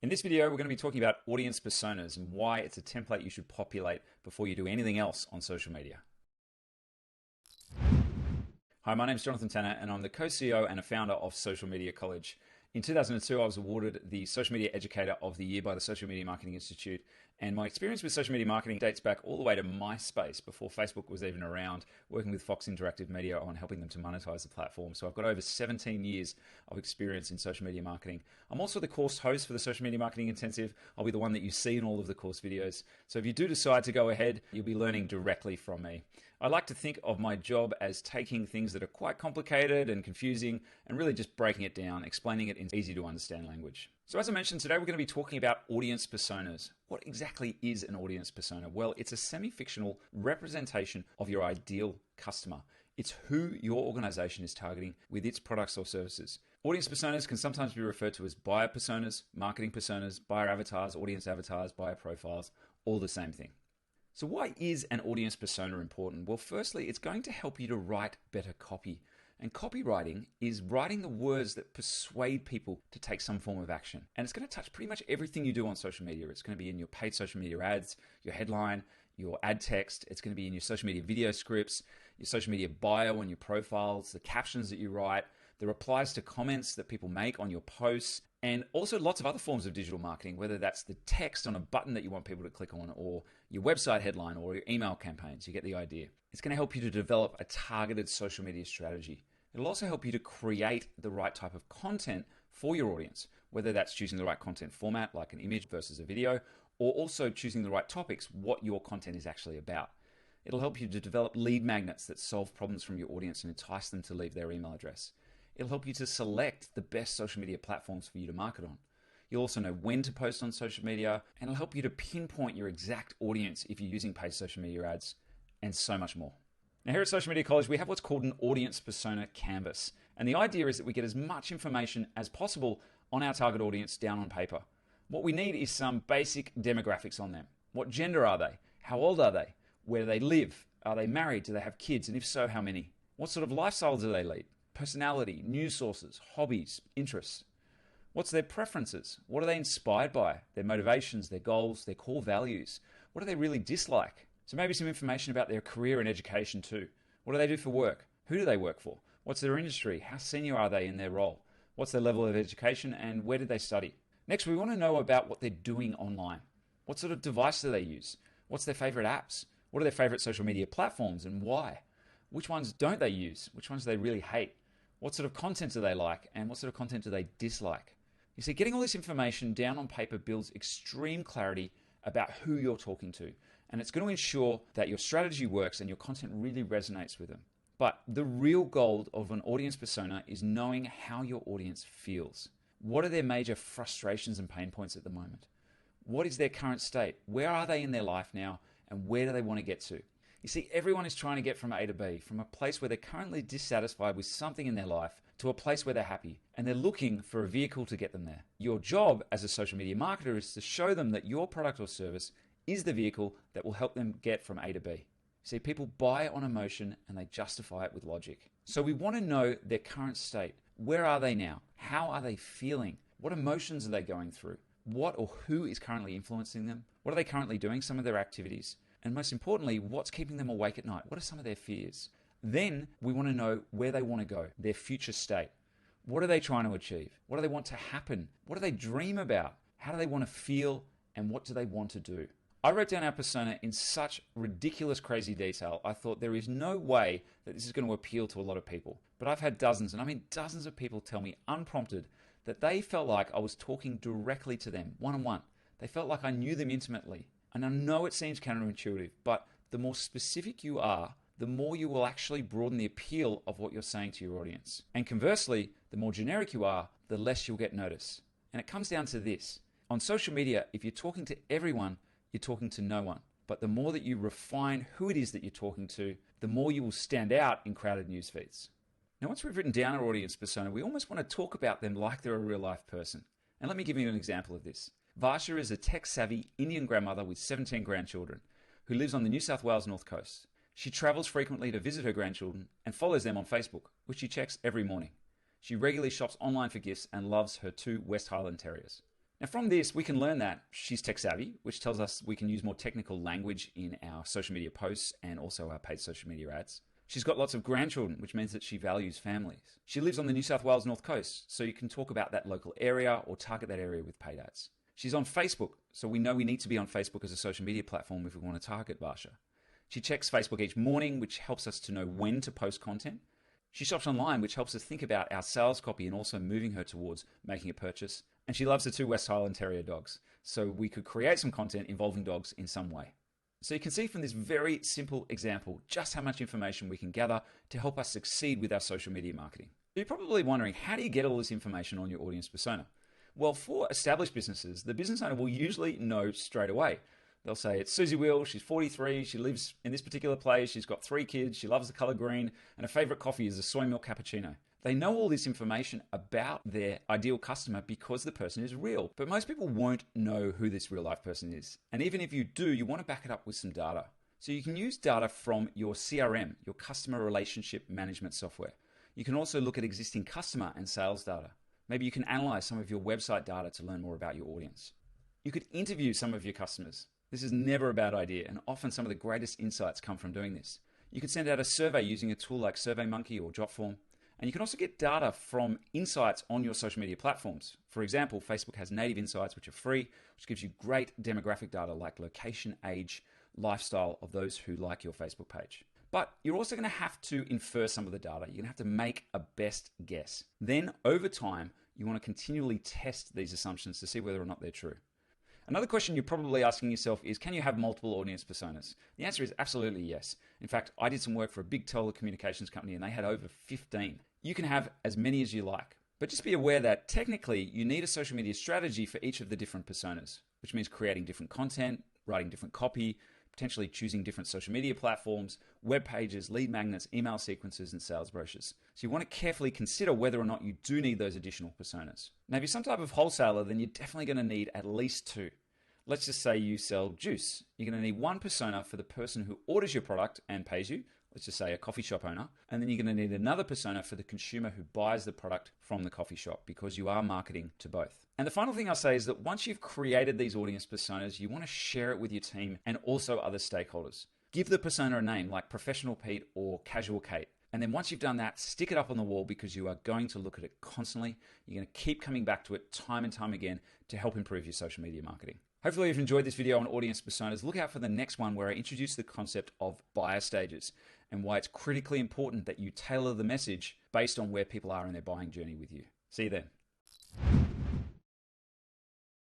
In this video, we're going to be talking about audience personas and why it's a template you should populate before you do anything else on social media. Hi, my name is Jonathan Tanner, and I'm the co-CEO and a founder of Social Media College. In 2002, I was awarded the Social Media Educator of the Year by the Social Media Marketing Institute, and my experience with social media marketing dates back all the way to MySpace, before Facebook was even around, working with Fox Interactive Media on helping them to monetize the platform. So I've got over 17 years of experience in social media marketing. I'm also the course host for the Social Media Marketing Intensive. I'll be the one that you see in all of the course videos. So if you do decide to go ahead, you'll be learning directly from me. I like to think of my job as taking things that are quite complicated and confusing and really just breaking it down, explaining it in easy to understand language. So as I mentioned, today we're going to be talking about audience personas. What exactly is an audience persona? Well, it's a semi-fictional representation of your ideal customer. It's who your organization is targeting with its products or services. Audience personas can sometimes be referred to as buyer personas, marketing personas, buyer avatars, audience avatars, buyer profiles, all the same thing. So why is an audience persona important? Well, firstly, it's going to help you to write better copy. And copywriting is writing the words that persuade people to take some form of action. And it's going to touch pretty much everything you do on social media. It's going to be in your paid social media ads, your headline, your ad text. It's going to be in your social media video scripts, your social media bio and your profiles, the captions that you write, the replies to comments that people make on your posts, and also lots of other forms of digital marketing, whether that's the text on a button that you want people to click on, or your website headline, or your email campaigns. You get the idea. It's going to help you to develop a targeted social media strategy. It'll also help you to create the right type of content for your audience, whether that's choosing the right content format, like an image versus a video, or also choosing the right topics, what your content is actually about. It'll help you to develop lead magnets that solve problems from your audience and entice them to leave their email address. It'll help you to select the best social media platforms for you to market on. You'll also know when to post on social media, and it'll help you to pinpoint your exact audience if you're using paid social media ads, and so much more. Now, here at Social Media College, we have what's called an audience persona canvas. And the idea is that we get as much information as possible on our target audience down on paper. What we need is some basic demographics on them. What gender are they? How old are they? Where do they live? Are they married? Do they have kids? And if so, how many? What sort of lifestyle do they lead? Personality, news sources, hobbies, interests. What's their preferences? What are they inspired by? Their motivations, their goals, their core values. What do they really dislike? So maybe some information about their career and education too. What do they do for work? Who do they work for? What's their industry? How senior are they in their role? What's their level of education, and where did they study? Next, we want to know about what they're doing online. What sort of device do they use? What's their favorite apps? What are their favorite social media platforms and why? Which ones don't they use? Which ones do they really hate? What sort of content do they like, and what sort of content do they dislike? You see, getting all this information down on paper builds extreme clarity about who you're talking to, and it's going to ensure that your strategy works and your content really resonates with them. But the real goal of an audience persona is knowing how your audience feels. What are their major frustrations and pain points at the moment? What is their current state? Where are they in their life now, and where do they want to get to? You see, everyone is trying to get from A to B, from a place where they're currently dissatisfied with something in their life to a place where they're happy, and they're looking for a vehicle to get them there. Your job as a social media marketer is to show them that your product or service is the vehicle that will help them get from A to B. See, people buy on emotion and they justify it with logic. So we want to know their current state. Where are they now? How are they feeling? What emotions are they going through? What or who is currently influencing them? What are they currently doing? Some of their activities. And most importantly, what's keeping them awake at night? What are some of their fears? Then we want to know where they want to go, their future state. What are they trying to achieve? What do they want to happen? What do they dream about? How do they want to feel? And what do they want to do? I wrote down our persona in such ridiculous, crazy detail. I thought there is no way that this is going to appeal to a lot of people. But I've had dozens, and I mean dozens of people tell me unprompted that they felt like I was talking directly to them, one-on-one. They felt like I knew them intimately. And I know it seems counterintuitive, but the more specific you are, the more you will actually broaden the appeal of what you're saying to your audience. And conversely, the more generic you are, the less you'll get notice. And it comes down to this. On social media, if you're talking to everyone, you're talking to no one. But the more that you refine who it is that you're talking to, the more you will stand out in crowded news feeds. Now, once we've written down our audience persona, we almost want to talk about them like they're a real life person. And let me give you an example of this. Varsha is a tech-savvy Indian grandmother with 17 grandchildren who lives on the New South Wales North Coast. She travels frequently to visit her grandchildren and follows them on Facebook, which she checks every morning. She regularly shops online for gifts and loves her 2 West Highland Terriers. Now from this, we can learn that she's tech savvy, which tells us we can use more technical language in our social media posts and also our paid social media ads. She's got lots of grandchildren, which means that she values families. She lives on the New South Wales North Coast, so you can talk about that local area or target that area with paid ads. She's on Facebook, so we know we need to be on Facebook as a social media platform if we want to target Varsha. She checks Facebook each morning, which helps us to know when to post content. She shops online, which helps us think about our sales copy and also moving her towards making a purchase. And she loves the 2 West Highland Terrier dogs, so we could create some content involving dogs in some way. So you can see from this very simple example just how much information we can gather to help us succeed with our social media marketing. You're probably wondering, how do you get all this information on your audience persona? Well, for established businesses, the business owner will usually know straight away. They'll say, it's Susie Will, she's 43, she lives in this particular place, she's got 3 kids, she loves the color green, and her favorite coffee is a soy milk cappuccino. They know all this information about their ideal customer because the person is real. But most people won't know who this real life person is. And even if you do, you want to back it up with some data. So you can use data from your CRM, your customer relationship management software. You can also look at existing customer and sales data. Maybe you can analyze some of your website data to learn more about your audience. You could interview some of your customers. This is never a bad idea, and often some of the greatest insights come from doing this. You could send out a survey using a tool like SurveyMonkey or Jotform. And you can also get data from insights on your social media platforms. For example, Facebook has native insights, which are free, which gives you great demographic data like location, age, lifestyle of those who like your Facebook page. But you're also going to have to infer some of the data. You're going to have to make a best guess. Then over time, you want to continually test these assumptions to see whether or not they're true. Another question you're probably asking yourself is, can you have multiple audience personas? The answer is absolutely yes. In fact, I did some work for a big telecommunications company and they had over 15. You can have as many as you like, but just be aware that technically you need a social media strategy for each of the different personas, which means creating different content, writing different copy, potentially choosing different social media platforms, web pages, lead magnets, email sequences, and sales brochures. So you want to carefully consider whether or not you do need those additional personas. Now, if you're some type of wholesaler, then you're definitely going to need at least 2. Let's just say you sell juice. You're going to need one persona for the person who orders your product and pays you. Let's just say a coffee shop owner. And then you're going to need another persona for the consumer who buys the product from the coffee shop, because you are marketing to both. And the final thing I'll say is that once you've created these audience personas, you want to share it with your team and also other stakeholders. Give the persona a name like Professional Pete or Casual Kate. And then once you've done that, stick it up on the wall, because you are going to look at it constantly. You're going to keep coming back to it time and time again to help improve your social media marketing. Hopefully you've enjoyed this video on audience personas. Look out for the next one where I introduce the concept of buyer stages and why it's critically important that you tailor the message based on where people are in their buying journey with you. See you then.